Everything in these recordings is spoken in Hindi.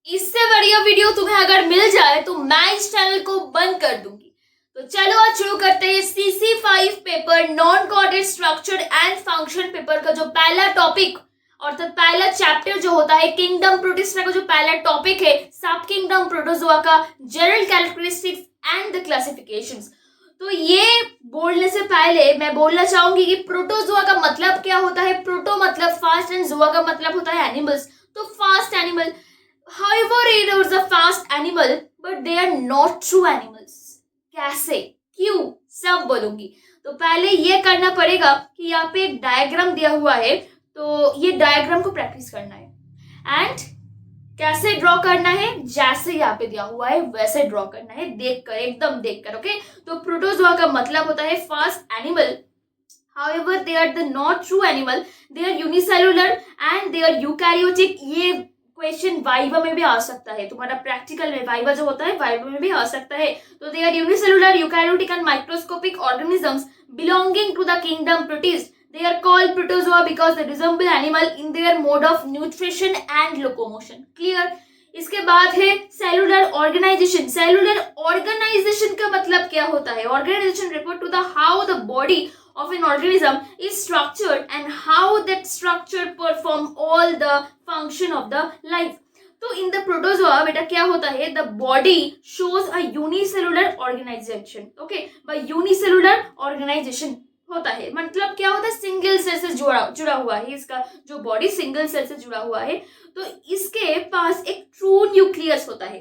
इससे बढ़िया वीडियो तुम्हें अगर मिल जाए तो मैं इस चैनल को बंद कर दूंगी। तो चलो आज शुरू करते हैं CC5 paper non coordinate structure and function paper का जो पहला टॉपिक और तो पहला चैप्टर जो होता है किंगडम प्रोटिस्टा का जो पहला टॉपिक है सब किंगडम प्रोटोजोआ का general characteristics and the classifications. तो ये बोलने से पहले मैं बोलना चाहूंगी कि प्रोटोजोआ का मतलब क्या होता है। प्रोटो मतलब फास्ट एंड जोआ का मतलब होता है एनिमल्स। तो fast animal, however it was a fast animal but they are not true animals। कैसे, क्यों, सब बोलूंगी। तो पहले ये करना पड़ेगा कि यहाँ पे एक डायग्राम दिया हुआ है, तो ये डायग्राम को प्रैक्टिस करना है एंड कैसे ड्रॉ करना है, जैसे यहाँ पे दिया हुआ है वैसे ड्रॉ करना है, देखकर, एकदम देखकर। ओके, तो प्रोटोजोआ का मतलब होता है fast animal, however they are the not true animal, they are unicellular and they are eukaryotic। ये क्वेश्चन वाइवा में भी आ सकता है, तुम्हारा प्रैक्टिकल में वाइवा जो होता है वाइवा में भी आ सकता है। तो they are unicellular eukaryotic and microscopic organisms belonging to the kingdom protist. They are called protozoa because they resemble animal in their mode of nutrition and locomotion। Clear? इसके बाद है सेलुलर ऑर्गेनाइजेशन। सेलुलर ऑर्गेनाइजेशन का मतलब क्या होता है? Organisation refer to the how the body of an organism is structured and how that structure perform all the function of the life। तो in the protozoa बेटा क्या होता है? The body shows a unicellular organization। Okay, by unicellular organization होता है मतलब क्या होता है? सिंगल सेल से जुड़ा हुआ है, इसका जो बॉडी सिंगल सेल से जुड़ा हुआ है। तो इसके पास एक ट्रू न्यूक्लियस होता है,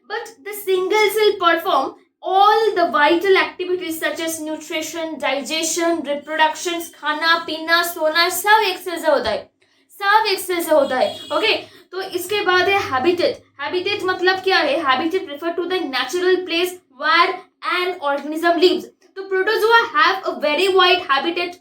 but the single cell perform all the vital activities such as nutrition, digestion, reproduction, खाना पीना सोना सब एक सेल से होता है, सब एक सेल से होता है। ओके, तो इसके बाद है हैबिटेट। हैबिटेट मतलब क्या है? Habitat refer to the natural place where an organism lives. तो protozoa have a very wide habitat.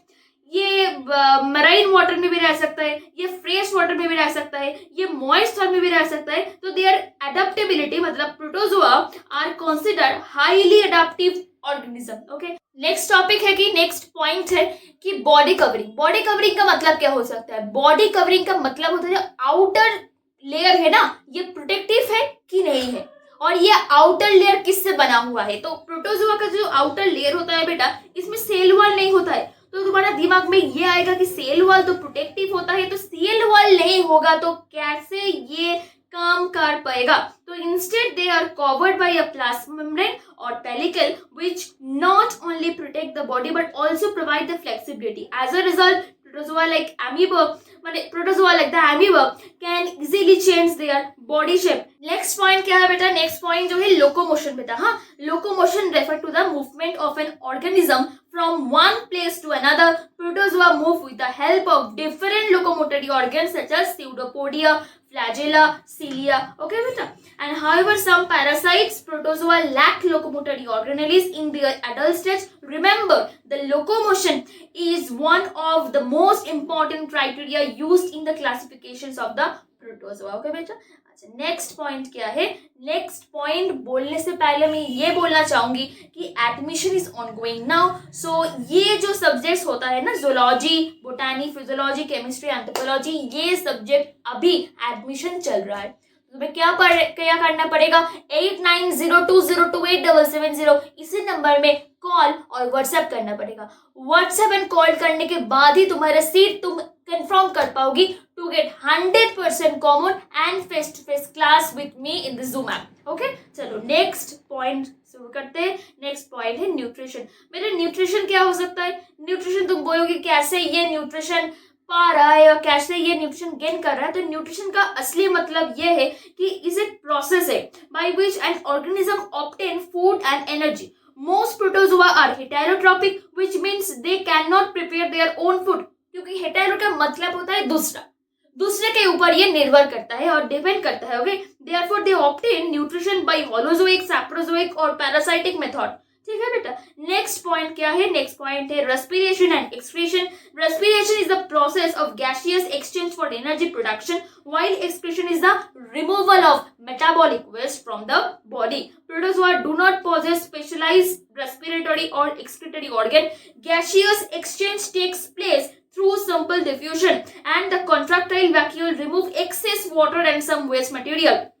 ये मराइन वाटर में भी रह सकता है, ये फ्रेश वाटर में भी रह सकता है, ये मॉइस्ट वाटर में भी रह सकता है। तो देयर अडेप्टेबिलिटी मतलब protozoa are consider highly adaptive organism. Okay, next topic है कि नेक्स्ट पॉइंट है कि बॉडी कवरिंग। बॉडी कवरिंग का मतलब क्या हो सकता है? बॉडी कवरिंग का मतलब होता है आउटर लेयर है ना, ये प्रोटेक्टिव है कि नहीं है, और ये आउटर लेयर किससे बना हुआ है? तो प्रोटोजोआ का जो आउटर लेयर होता है बेटा, इसमें सेल वॉल नहीं होता है। तो तुम्हारा दिमाग में ये आएगा कि सेल वॉल तो प्रोटेक्टिव होता है, तो सेल वॉल नहीं होगा तो कैसे ये काम कर पाएगा? तो instead they are covered by a plasma membrane और pellicle which not only protect the body but also provide the flexibility। As a result, protozoa like amoeba, protozoa like the amoeba can easily change their body shape। Next point क्या है बेटा? नेक्स्ट पॉइंट जो है लोकोमोशन बेटा। हाँ, locomotion refer to the movement of an organism from one place to another। Protozoa move with the help of different locomotory organs such as pseudopodia, flagella, cilia। Okay beta? And however some parasites protozoa lack locomotory organelles in their adult stage। Remember, the locomotion is one of the most important criteria used in the classifications of the protozoa। Okay beta? Next point क्या है? नेक्स्ट पॉइंट बोलने से पहले मैं ये बोलना चाहूंगी कि एडमिशन इज ऑनगोइंग नाउ। सो ये जो सब्जेक्ट्स होता है ना, जोलॉजी, बोटानी, फिजियोलॉजी, केमिस्ट्री, एंथ्रोपोलॉजी, ये सब्जेक्ट अभी एडमिशन चल रहा है। तुम्हें क्या करना पड़ेगा? 8902028770 इसी नंबर में कॉल और व्हाट्सएप करना पड़ेगा। व्हाट्सएप एंड कॉल करने के बाद ही तुम्हारा सीट तुम कंफर्म कर पाओगी to get 100% common and face to face class with me in the Zoom app. Okay, चलो नेक्स्ट पॉइंट शुरू करते हैं। नेक्स्ट पॉइंट है न्यूट्रिशन। मेरे न्यूट्रिशन क्या हो सकता है? न्यूट्रिशन तुम बोलोगे कैसे ये न्यूट्रिशन पा रहा है और कैसे ये न्यूट्रिशन गेन कर रहा है? तो न्यूट्रिशन का असली मतलब ये है कि इज एक प्रोसेस है by which an organism obtain food and energy. Most protozoa are heterotrophic which means they can not prepare their own food. क्योंकि हेटेरो का मतलब होता है दूसरे के ऊपर ये निर्भर करता है और डिपेंड करता है। Okay, therefore they obtain nutrition by holozoic, saprozoic और पैरासाइटिक मेथड। ठीक है बेटा, नेक्स्ट पॉइंट क्या है? नेक्स्ट पॉइंट है respiration and excretion. Respiration is the process of gaseous exchange for energy production while excretion is the removal of metabolic waste from the body। Protozoa do not possess specialized respiratory or excretory organ। Gaseous exchange takes place through simple diffusion and the contractile vacuole remove excess water and some waste material।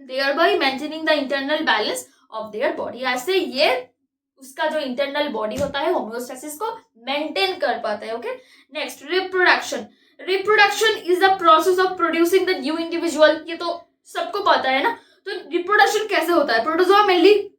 thereby maintaining the internal balance of their body. ऐसे ये उसका जो इंटरनल बॉडी होता है होम्योस्टेसिस को मेंटेन कर पाता है. Okay, next reproduction. Reproduction is the process of producing the new individual. ये तो सबको पता है ना. तो रिप्रोडक्शन कैसे होता है? Protozoa mainly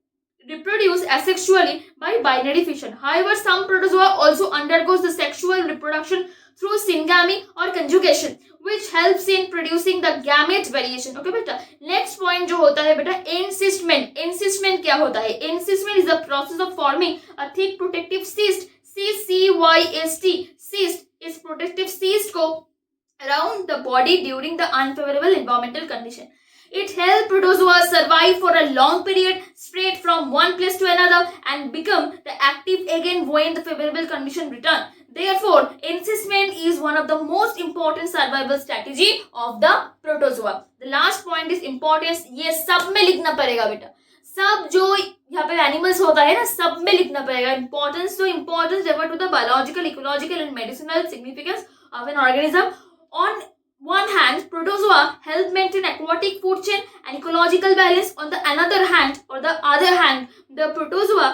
reproduce asexually by binary fission. However, some protozoa also undergoes the sexual reproduction through syngamy or conjugation, which helps in producing the gamete variation. Okay बेटा, next point जो होता है बेटा encystment. encystment क्या होता है? encystment is the process of forming a thick protective cyst. CCYST. cyst is protective cyst को around the body during the unfavorable environmental condition. It helps protozoa survive for a long period, spread from one place to another, and become the active again when the favorable condition return. Therefore, encystment is one of the most important survival strategy of the protozoa. The last point is importance. ये सब में लिखना पड़ेगा बेटा. सब जो यहाँ पे एनिमल्स होता है ना, सब में लिखना पड़ेगा. Importance to importance refer to the biological, ecological, and medicinal significance of an organism. On one hand, protozoa help maintain aquatic food chain and ecological balance. On the other hand, the protozoa,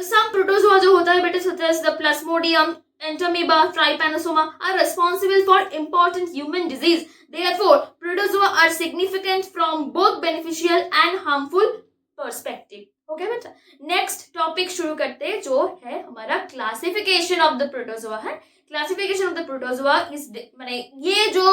some protozoa जो होता है बेटे, such as the Plasmodium, Entamoeba, Trypanosoma, are responsible for important human disease. Therefore, protozoa are significant from both beneficial and harmful perspective. Okay बेटा, नेक्स्ट टॉपिक शुरू करते हैं जो है हमारा क्लासिफिकेशन ऑफ द प्रोटोजोआ है. क्लासिफिकेशन ऑफ द प्रोटोजोआ इस माने ये जो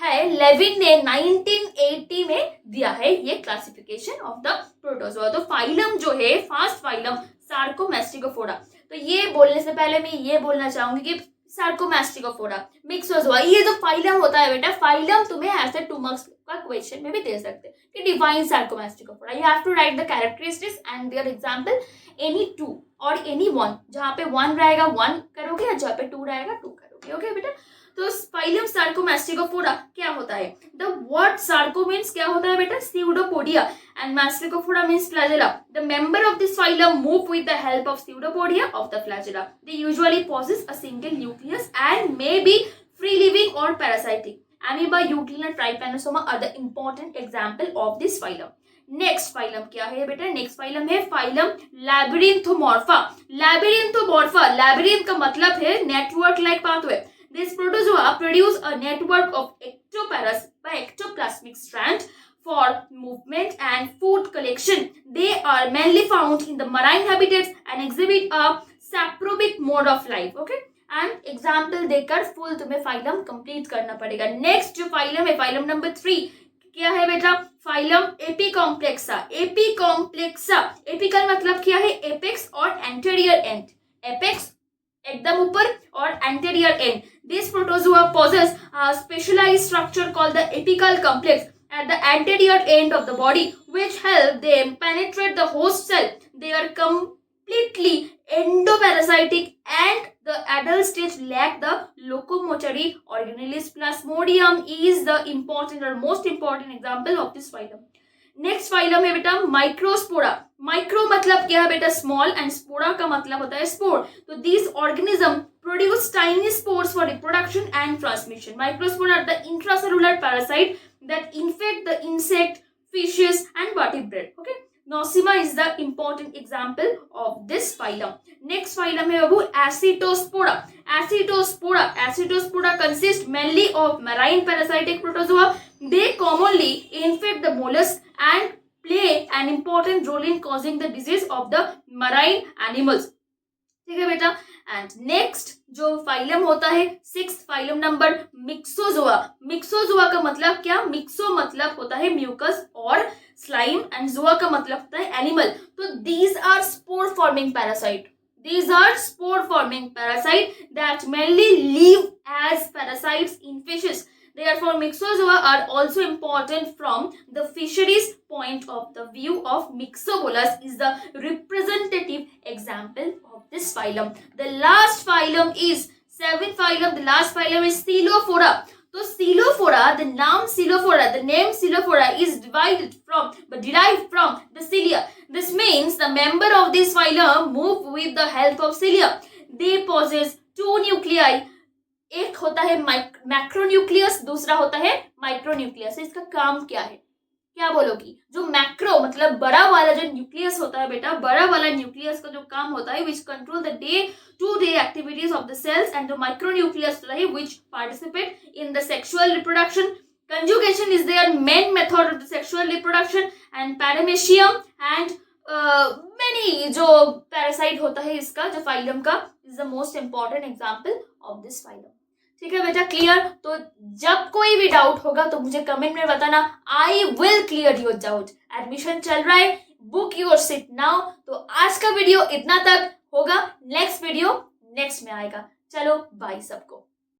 है लेविन ने 1980 में दिया है ये क्लासिफिकेशन ऑफ द प्रोटोजोआ. तो फाइलम जो है, फर्स्ट फाइलम सार्कोमेस्टिकोफोरा. तो ये बोलने से पहले मैं ये बोलना चाहूंगी कि सार्कोमेस्टिकोफोरा, मिक्सोजोआ, ये जो फाइलम होता है बेटा, फाइलम तुम्हें ऐसे 2 मार्क्स का क्वेश्चन में भी दे सकते हैं कि define sarcomastigophora. You have to write the characteristics and their example, any 2 और एनी 1. जहाँ पे 1 रहेगा 1 करोगे और जहाँ पे 2 रहेगा 2 करोगे. ओके बेटा, तो फाइलम सार्कोमेस्टिकोफोरा क्या होता है? द वर्ड सार्को मीन्स क्या होता है बेटा? Pseudopodia, and masticophora means flagella. The member of this phylum move with the help of pseudopodia of the flagella. They usually possess a single nucleus and may be free living or parasitic. Amoeba, Euglena, Trypanosoma are the important example of this phylum. Next phylum क्या है बेटा? नेक्स्ट फाइलम है फाइलम लैबिरिंथोमॉर्फा. लैबिरिंथोमॉर्फा, लैबिरिंथ का मतलब है network like pathway. This protozoa produce a network of ectoplasmic strands for movement and food collection. They are mainly found in the marine habitats and exhibit a saprobic mode of life. Okay? And example देकर फुल तुम्हें फाइलम कंप्लीट करना पड़ेगा. नेक्स्ट जो फाइलम है, फाइलम नंबर 3 क्या है बेटा? फाइलम एपिकॉम्प्लेक्सा. एपिकॉम्प्लेक्सा, एपिकल मतलब क्या है? एपेक्स और एंटीरियर एंड. एपेक्स एकदम ऊपर और anterior and. This protozoa possess a specialized structure called the apical complex at the anterior end of the body, which help them penetrate the host cell. They are completely endoparasitic and the adult stage lack the locomotory organelles. Plasmodium is the important or most important example of this phylum. Next phylum है बेटा माइक्रोस्पोरा. माइक्रो मतलब क्या है बेटा? स्मॉल, एंड स्पोरा का मतलब होता है स्पोर. तो this organism produce tiny spores for reproduction and transmission. Microspora are the intracellular parasite that infect the insect, fishes and vertebrate. Okay, Nosema is the important example of this phylum. Next phylum है बाबू Acetospora. Acetospora consists mainly of marine parasitic protozoa. They commonly infect the mollusk and play an important role in causing the disease of the marine animals. ठीक है बेटा. एंड नेक्स्ट जो फाइलम होता है, 6th फाइलम नंबर मिक्सोजोआ. मिक्सोजोआ का मतलब क्या? मिक्सो मतलब होता है म्यूकस और स्लाइम, एंड जोआ का मतलब होता है एनिमल. तो these are spore forming parasite. These are spore forming parasite that mainly live as parasites in fishes. Therefore, Myxozoa are also important from the fisheries point of the view of Myxobolus is the representative example of this phylum. The last phylum is 7th phylum. The last phylum is Coelophora. So Coelophora, the name Coelophora is derived from the cilia. This means the member of this phylum move with the help of cilia. They possess 2 nuclei. एक होता है मैक्रोन्यूक्लियस, दूसरा होता है माइक्रोन्यूक्लियस. इसका काम क्या है? क्या बोलोगी? जो मैक्रो मतलब बड़ा वाला जो न्यूक्लियस होता है बेटा, बड़ा वाला न्यूक्लियस का जो काम होता है which control the day to day activities of the cells, and जो माइक्रो न्यूक्लियस होता है which participate in the sexual reproduction. Conjugation is their main method of the sexual reproduction, and paramecium and many जो पैरासाइट होता है इसका जो फाइलम का is the most important example of this phylum. ठीक है बेटा, क्लियर? तो जब कोई भी डाउट होगा तो मुझे कमेंट में बताना, I will clear your doubt. Admission चल रहा है, बुक योर सीट नाउ. तो आज का वीडियो इतना तक होगा, नेक्स्ट वीडियो नेक्स्ट में आएगा. चलो बाय सबको.